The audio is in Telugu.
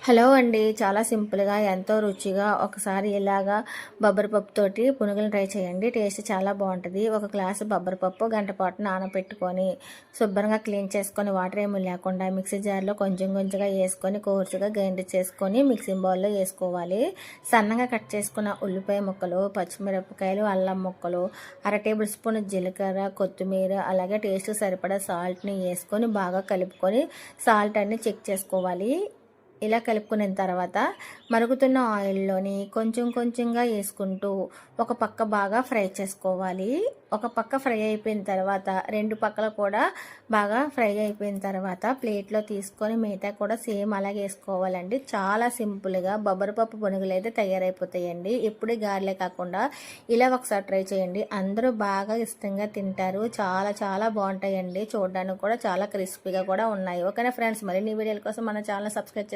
హలో అండి. చాలా సింపుల్‌గా ఎంతో రుచిగా ఒకసారి ఇలాగా బొబ్బరి పప్పుతోటి పునుగులు ట్రై చేయండి. టేస్ట్ చాలా బావుంటది. ఒక గ్లాసు బొబ్బరి పప్పు గంట పాటు నానబెట్టుకొని శుభ్రంగా క్లీన్ చేసుకొని వాటర్ ఏమీ లేకుండా మిక్సీ జార్‌లో కొంచెం కొంచెంగా వేసుకొని కోర్సుగా గ్రైండ్ చేసుకొని మిక్సింగ్ బౌల్‌లో వేసుకోవాలి. సన్నగా కట్ చేసుకున్న ఉల్లిపాయ ముక్కలు, పచ్చిమిరపకాయలు, అల్లం ముక్కలు, అర టేబుల్ స్పూన్ జీలకర్ర, కొత్తిమీర అలాగే టేస్ట్ సరిపడా సాల్ట్‌ని వేసుకొని బాగా కలుపుకొని సాల్ట్ అన్ని చెక్ చేసుకోవాలి. ఇలా కలుపుకున్న తర్వాత మరుగుతున్న ఆయిల్లోని కొంచెం కొంచెంగా వేసుకుంటూ ఒక పక్క బాగా ఫ్రై చేసుకోవాలి. ఒక పక్క ఫ్రై అయిపోయిన తర్వాత రెండు పక్కల కూడా బాగా ఫ్రై అయిపోయిన తర్వాత ప్లేట్లో తీసుకొని మిగతా కూడా సేమ్ అలాగే వేసుకోవాలండి. చాలా సింపుల్గా బొబ్బరిపప్పు పునుగులు అయితే తయారైపోతాయండి. ఎప్పుడు గారెలే కాకుండా ఇలా ఒకసారి ట్రై చేయండి. అందరూ బాగా ఇష్టంగా తింటారు. చాలా చాలా బాగుంటాయండి. చూడడానికి కూడా చాలా క్రిస్పీగా కూడా ఉన్నాయి. ఓకేనా ఫ్రెండ్స్, మరిన్ని వీడియోల కోసం మన ఛానల్ సబ్స్క్రైబ్ చేసుకోండి.